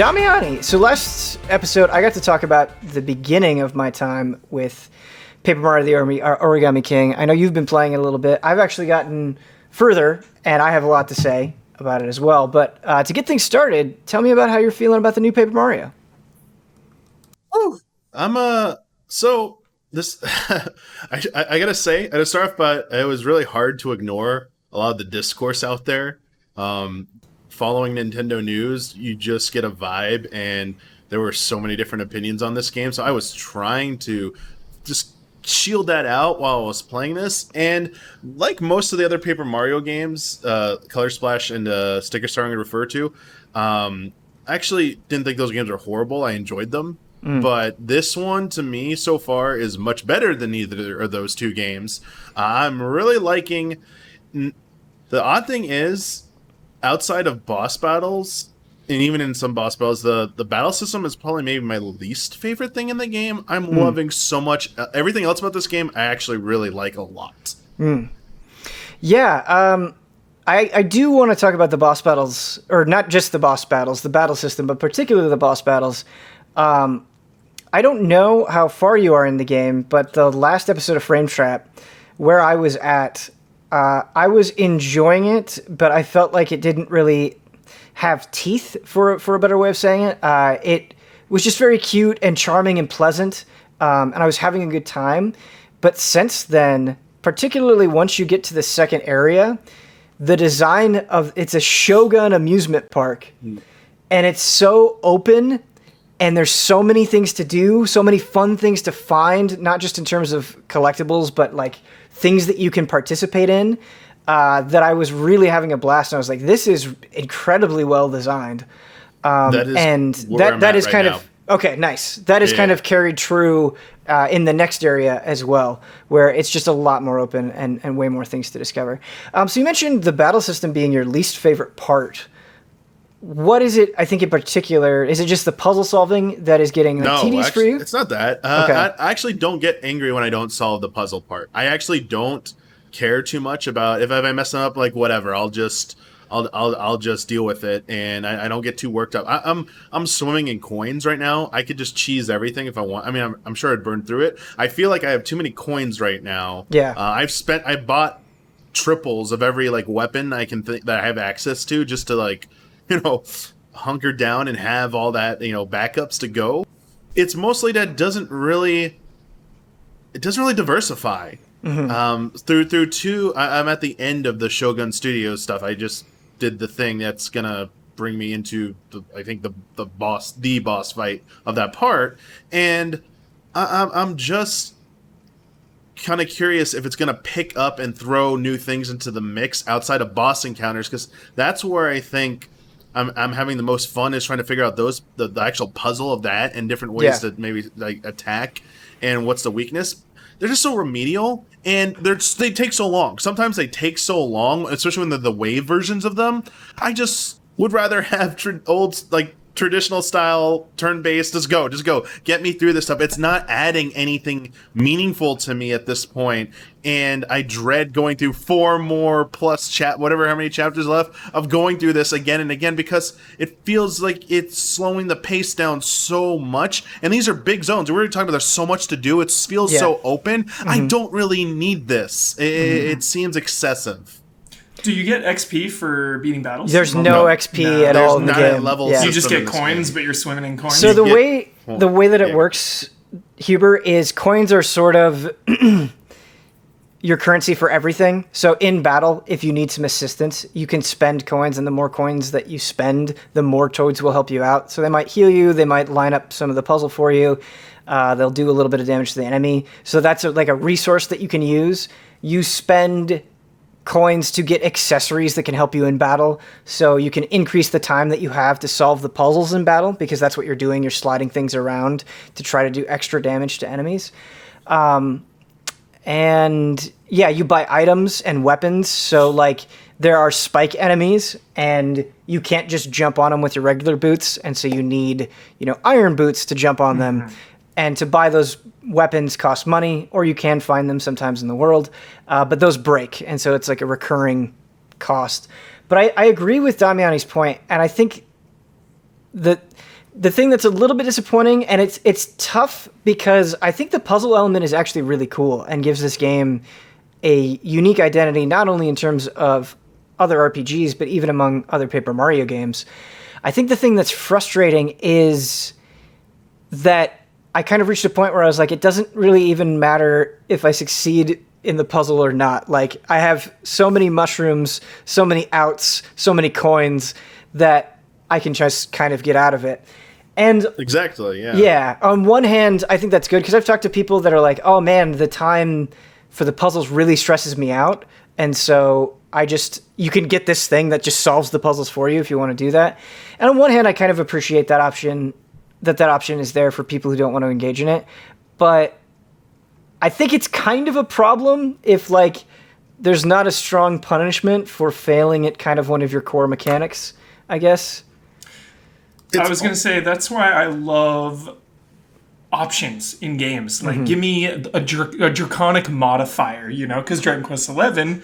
Damiani, so last episode I got to talk about the beginning of my time with Paper Mario the Origami King. I know you've been playing it a little bit. I've actually gotten further, and I have a lot to say about it as well. But to get things started, tell me about how you're feeling about the new Paper Mario. Oh, so this, I gotta say, at the start off, but it was really hard to ignore a lot of the discourse out there. Following Nintendo news, you just get a vibe, and there were so many different opinions on this game. So I was trying to just shield that out while I was playing this. And like most of the other Paper Mario games, Color Splash and Sticker Star I'm going to refer to, I actually didn't think those games were horrible. I enjoyed them. But this one, to me, so far, is much better than either of those two games. I'm really liking... The odd thing is, outside of boss battles, and even in some boss battles, the battle system is probably maybe my least favorite thing in the game. I'm loving so much. Everything else about this game, I actually really like a lot. Yeah, I do want to talk about the boss battles, or not just the boss battles, the battle system, but particularly the boss battles. I don't know how far you are in the game, but the last episode of Frame Trap, where I was at, I was enjoying it, but I felt like it didn't really have teeth, for a better way of saying it. It was just very cute and charming and pleasant, and I was having a good time. But since then, particularly once you get to the second area, the design of it's a Shogun amusement park, and it's so open. And there's so many things to do, so many fun things to find, not just in terms of collectibles, but like things that you can participate in, that I was really having a blast. And I was like, this is incredibly well designed. That is kind of, okay, nice. That is kind of carried true in the next area as well, where it's just a lot more open and way more things to discover. So you mentioned the battle system being your least favorite part. What is it, I think, in particular? Is it just the puzzle solving that is getting tedious for you? It's not that. Okay. I actually don't get angry when I don't solve the puzzle part. I actually don't care too much about if I mess up, like whatever. I'll just deal with it, and I don't get too worked up. I'm swimming in coins right now. I could just cheese everything if I want. I mean, I'm sure I'd burn through it. I feel like I have too many coins right now. Yeah. I bought triples of every like weapon I can think that I have access to, just to like, hunker down and have all that, backups to go. It's mostly that it doesn't really diversify. Through two, I'm at the end of the Shogun Studios stuff. I just did the thing that's gonna bring me into the boss fight of that part, and I'm just kind of curious if it's going to pick up and throw new things into the mix outside of boss encounters, because that's where I think I'm having the most fun, is trying to figure out the actual puzzle of that and different ways to maybe like attack and what's the weakness. They're just so remedial, and they take so long. Sometimes they take so long, especially when they're the wave versions of them. I just would rather have traditional style turn-based. Just go, get me through this stuff. It's not adding anything meaningful to me at this point, and I dread going through 4 more plus how many chapters left of going through this again and again, because it feels like it's slowing the pace down so much. And these are big zones. We're already talking about there's so much to do. It feels so open. I don't really need this. It seems excessive. Do you get XP for beating battles? There's no XP at all in the game. You just get coins, but you're swimming in coins. So the way that it works, Huber, is coins are sort of your currency for everything. So in battle, if you need some assistance, you can spend coins, and the more coins that you spend, the more toads will help you out. So they might heal you, they might line up some of the puzzle for you, they'll do a little bit of damage to the enemy. So that's like a resource that you can use. You spend coins to get accessories that can help you in battle, so you can increase the time that you have to solve the puzzles in battle, because that's what you're doing. You're sliding things around to try to do extra damage to enemies. And yeah, you buy items and weapons. So like there are spike enemies, and you can't just jump on them with your regular boots, and so you need, iron boots to jump on them. And to buy those weapons cost money, or you can find them sometimes in the world, but those break, and so it's like a recurring cost. But I agree with Damiani's point, and I think that The thing that's a little bit disappointing, and it's tough because I think the puzzle element is actually really cool and gives this game a unique identity, not only in terms of other RPGs, but even among other Paper Mario games. I think the thing that's frustrating is that I kind of reached a point where I was like, it doesn't really even matter if I succeed in the puzzle or not. Like, I have so many mushrooms, so many outs, so many coins that I can just kind of get out of it. And exactly, yeah. Yeah, on one hand, I think that's good because I've talked to people that are like, oh man, the time for the puzzles really stresses me out. And so you can get this thing that just solves the puzzles for you if you want to do that. And on one hand, I kind of appreciate that option, that option is there for people who don't want to engage in it. But I think it's kind of a problem if, like, there's not a strong punishment for failing at kind of one of your core mechanics, I guess. I was going to say, that's why I love options in games. Like, give me a draconic modifier, because Dragon Quest XI,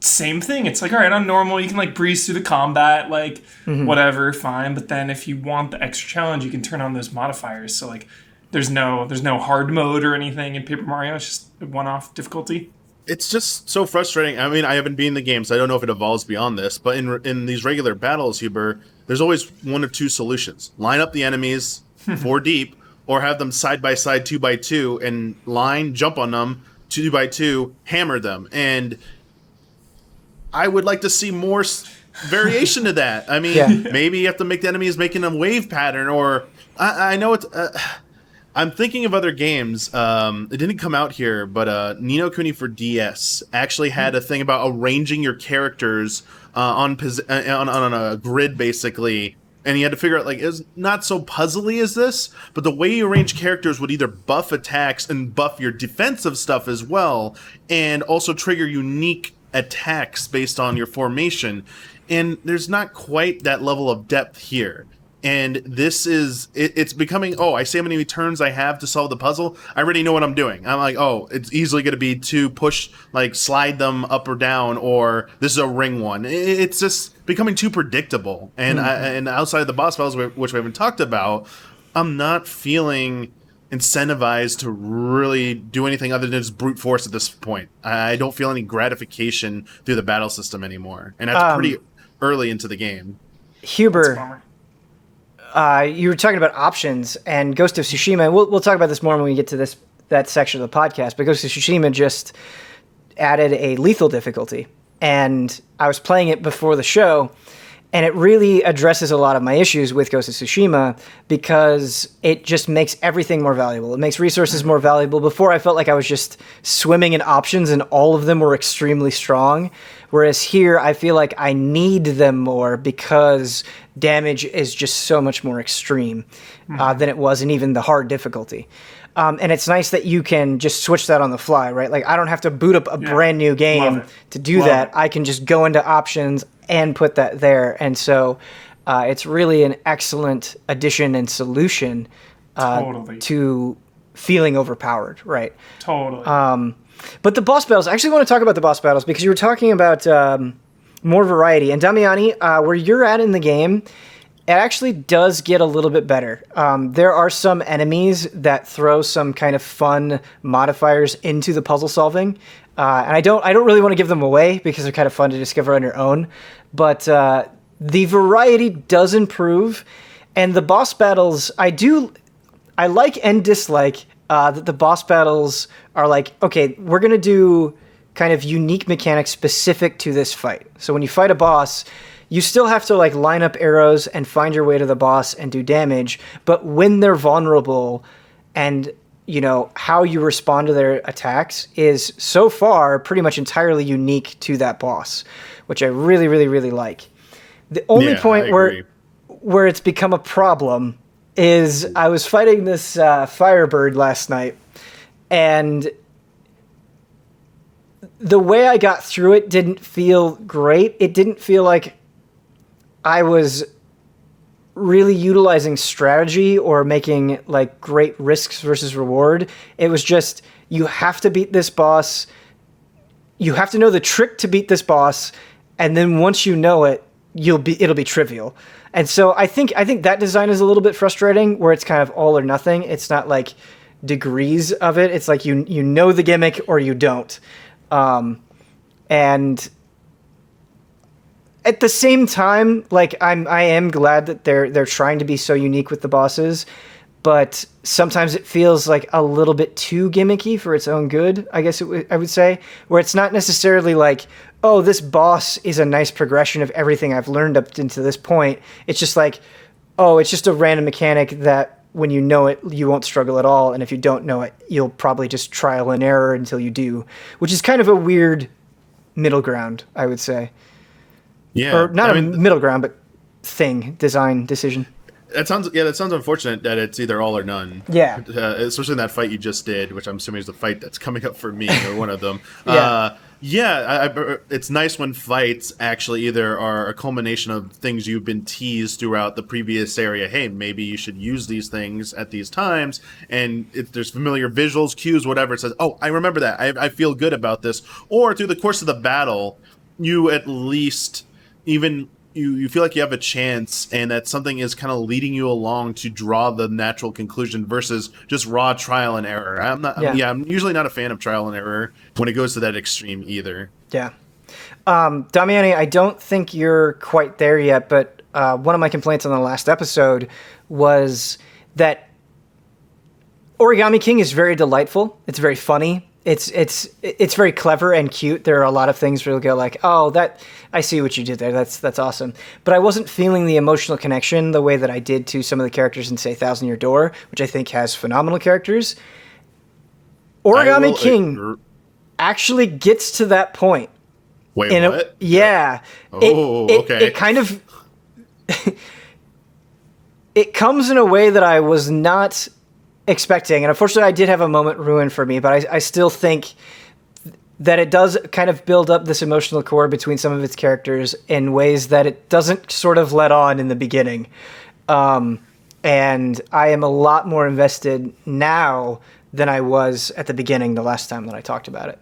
same thing. It's like, all right, on normal, you can, like, breeze through the combat, like, whatever, fine. But then if you want the extra challenge, you can turn on those modifiers. So, like, there's no hard mode or anything in Paper Mario. It's just a one-off difficulty. It's just so frustrating. I mean, I haven't been in the game, so I don't know if it evolves beyond this. But in these regular battles, Huber, there's always one of two solutions. Line up the enemies 4 deep, or have them side by side 2 by 2 and jump on them 2 by 2, hammer them. And I would like to see more variation to that. I mean, maybe you have to make the enemies making a wave pattern, or I know it's... I'm thinking of other games. It didn't come out here, but Ni no Kuni for DS actually had a thing about arranging your characters on a grid, basically. And you had to figure out, like, it's not so puzzly as this, but the way you arrange characters would either buff attacks and buff your defensive stuff as well, and also trigger unique attacks based on your formation. And there's not quite that level of depth here. And this is, it's becoming, I see how many turns I have to solve the puzzle. I already know what I'm doing. I'm like, it's easily going to be to push, like, slide them up or down, or this is a ring one. It's just becoming too predictable. And and outside of the boss battles, which we haven't talked about, I'm not feeling incentivized to really do anything other than just brute force at this point. I don't feel any gratification through the battle system anymore. And that's pretty early into the game. Huber, you were talking about options, and Ghost of Tsushima. We'll talk about this more when we get to that section of the podcast. But Ghost of Tsushima just added a lethal difficulty, and I was playing it before the show, and it really addresses a lot of my issues with Ghost of Tsushima because it just makes everything more valuable. It makes resources more valuable. Before, I felt like I was just swimming in options, and all of them were extremely strong. Whereas here, I feel like I need them more because damage is just so much more extreme than it was in even the hard difficulty. And it's nice that you can just switch that on the fly, right? Like, I don't have to boot up a brand new game to do that. I can just go into options and put that there. And so it's really an excellent addition and solution to feeling overpowered, right? Totally. But the boss battles, I actually want to talk about the boss battles because you were talking about more variety. And Damiani, where you're at in the game, it actually does get a little bit better. There are some enemies that throw some kind of fun modifiers into the puzzle solving. And I don't really want to give them away because they're kind of fun to discover on your own. But the variety does improve. And the boss battles, I like and dislike that the boss battles are like, okay, we're going to do kind of unique mechanics specific to this fight. So when you fight a boss, you still have to, like, line up arrows and find your way to the boss and do damage. But when they're vulnerable and, how you respond to their attacks is so far pretty much entirely unique to that boss, which I really, really, really like. The only point where it's become a problem is I was fighting this Firebird last night, and the way I got through it didn't feel great. It didn't feel like I was really utilizing strategy or making, like, great risks versus reward. It was just, you have to beat this boss. You have to know the trick to beat this boss. And then once you know it, it'll be trivial. And so I think that design is a little bit frustrating, where it's kind of all or nothing. It's not like degrees of it. It's like you know the gimmick or you don't. And at the same time, like I am glad that they're trying to be so unique with the bosses, but sometimes it feels like a little bit too gimmicky for its own good, I guess I would say, where it's not necessarily like, oh, this boss is a nice progression of everything I've learned up into this point. It's just like, oh, it's just a random mechanic that when you know it, you won't struggle at all, and if you don't know it, you'll probably just trial and error until you do, which is kind of a weird middle ground, I would say. Yeah. Or not middle ground, but design decision. That sounds unfortunate that it's either all or none. Yeah. Especially in that fight you just did, which I'm assuming is the fight that's coming up for me or one of them. Yeah. It's nice when fights actually either are a culmination of things you've been teased throughout the previous area. Hey, maybe you should use these things at these times, and if there's familiar visuals, cues, whatever, it says, oh, I remember that. I feel good about this. Or through the course of the battle, you at least even... You feel like you have a chance, and that something is kind of leading you along to draw the natural conclusion versus just raw trial and error. I'm usually not a fan of trial and error when it goes to that extreme either. Yeah. Damiani, I don't think you're quite there yet, but one of my complaints on the last episode was that Origami King is very delightful. It's very funny. It's very clever and cute. There are a lot of things where you'll go like, oh, that I see what you did there. That's awesome. But I wasn't feeling the emotional connection the way that I did to some of the characters in, say, Thousand Year Door, which I think has phenomenal characters. Origami King actually gets to that point. Wait, what? Yeah. Okay. It kind of... it comes in a way that I was not expecting, and unfortunately I did have a moment ruined for me, but I still think that it does kind of build up this emotional core between some of its characters in ways that it doesn't sort of let on in the beginning. And I am a lot more invested now than I was at the beginning the last time that I talked about it.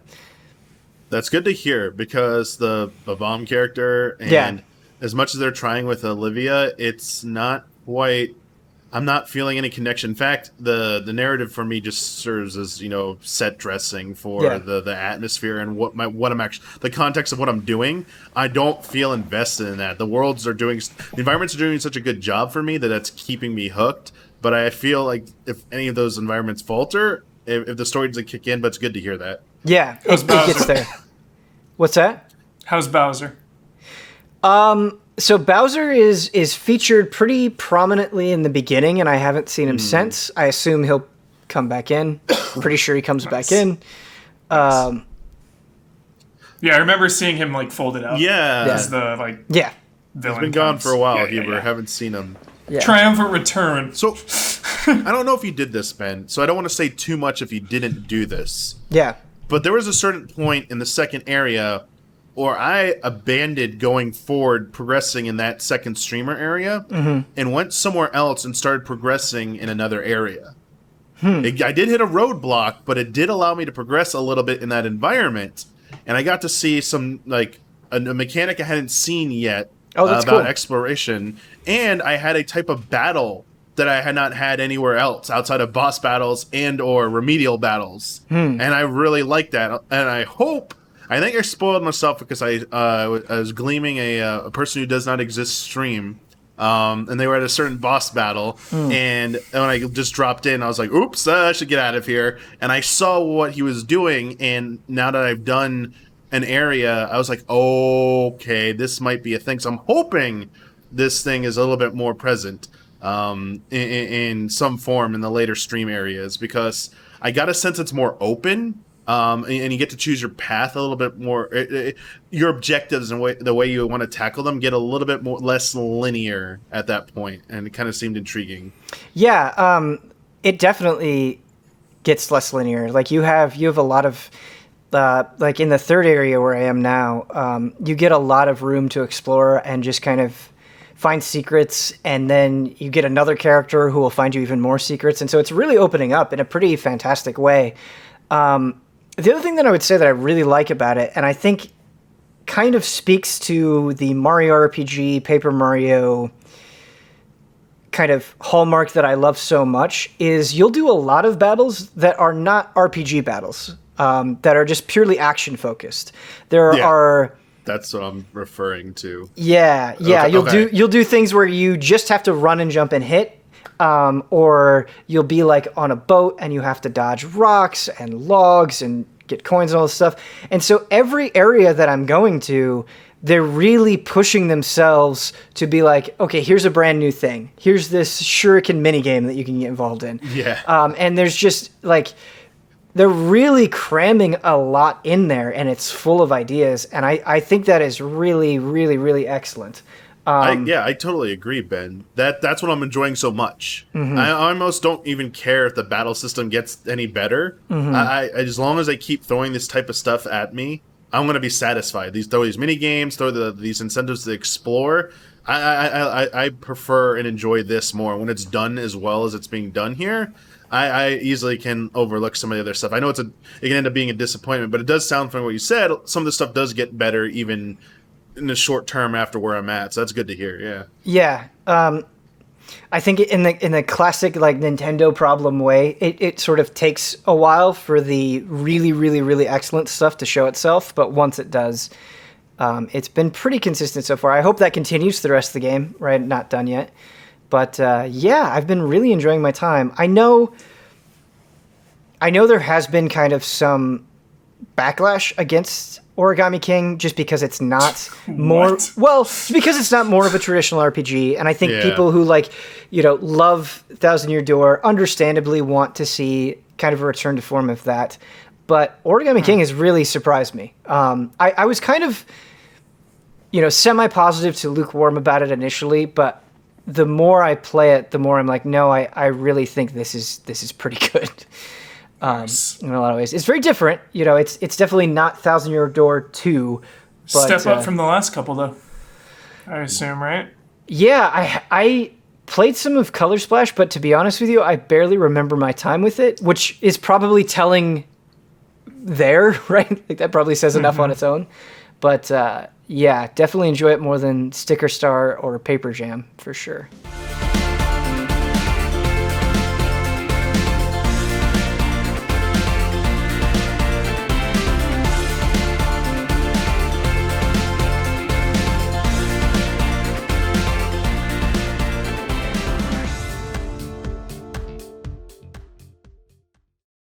That's good to hear, because the bomb character, and as much as they're trying with Olivia, it's not quite... I'm not feeling any connection. In fact, the narrative for me just serves as, set dressing for the atmosphere and what I'm actually, the context of what I'm doing. I don't feel invested in that. The environments are doing such a good job for me that's keeping me hooked. But I feel like if any of those environments falter, if the story doesn't kick in, but it's good to hear that. Yeah, it gets there. What's that? How's Bowser? So Bowser is featured pretty prominently in the beginning, and I haven't seen him since. I assume he'll come back in. Pretty sure he comes back in. Yeah, I remember seeing him folded out. Yeah, as the villain. He's been gone for a while. Haven't seen him. Yeah. Triumphant return. So I don't know if you did this, Ben. So I don't want to say too much if you didn't do this. Yeah, but there was a certain point in the second area, or I abandoned going forward, progressing in that second streamer area, and went somewhere else and started progressing in another area. I did hit a roadblock, but it did allow me to progress a little bit in that environment, and I got to see some a mechanic I hadn't seen yet about cool. exploration, and I had a type of battle that I had not had anywhere else outside of boss battles and or remedial battles, and I really liked that, and I think I spoiled myself because I was gleaming a person who does not exist stream, and they were at a certain boss battle, and when I just dropped in, I was like, oops, I should get out of here, and I saw what he was doing, and now that I've done an area, I was like, okay, this might be a thing, so I'm hoping this thing is a little bit more present in some form in the later stream areas, because I got a sense it's more open. And you get to choose your path a little bit more. Your objectives and the way you want to tackle them get a little bit less linear at that point, and it kind of seemed intriguing. Yeah, it definitely gets less linear. Like you have a lot of, like in the third area where I am now, you get a lot of room to explore and just kind of find secrets, and then you get another character who will find you even more secrets, and so it's really opening up in a pretty fantastic way. The other thing that I would say that I really like about it, and I think kind of speaks to the Mario RPG, Paper Mario kind of hallmark that I love so much is you'll do a lot of battles that are not RPG battles, that are just purely action focused. There are... That's what I'm referring to. Yeah. Okay. You'll do things where you just have to run and jump and hit, or you'll be like on a boat and you have to dodge rocks and logs and get coins and all this stuff. And so every area that I'm going to, they're really pushing themselves to be like, okay, here's a brand new thing. Here's this shuriken minigame that you can get involved in. Yeah. And there's just like, they're really cramming a lot in there, and it's full of ideas. And I think that is really, really, really excellent. I totally agree, Ben. That's what I'm enjoying so much. I almost don't even care if the battle system gets any better. I as long as they keep throwing this type of stuff at me, I'm going to be satisfied. Throw these mini games, these incentives to explore. I prefer and enjoy this more when it's done as well as it's being done here. I easily can overlook some of the other stuff. I know it can end up being a disappointment, but it does sound from what you said, some of the stuff does get better even in the short term after where I'm at. So that's good to hear. Yeah. Yeah. I think in the classic like Nintendo problem way, it sort of takes a while for the really, really, really excellent stuff to show itself. But once it does, it's been pretty consistent so far. I hope that continues the rest of the game. Right, not done yet. But yeah, I've been really enjoying my time. I know there has been kind of some backlash against Origami King just because it's not more because it's not more of a traditional RPG, and I think people who love Thousand Year Door understandably want to see kind of a return to form of that. But Origami King has really surprised me. I was kind of semi-positive to lukewarm about it initially, but the more I play it, the more I'm like, no, I really think this is pretty good. In a lot of ways, it's very different. It's definitely not Thousand Year Door 2. But, step up from the last couple, though. I assume, right? Yeah, I played some of Color Splash, but to be honest with you, I barely remember my time with it, which is probably telling there, right? Like that probably says enough on its own. But yeah, definitely enjoy it more than Sticker Star or Paper Jam for sure.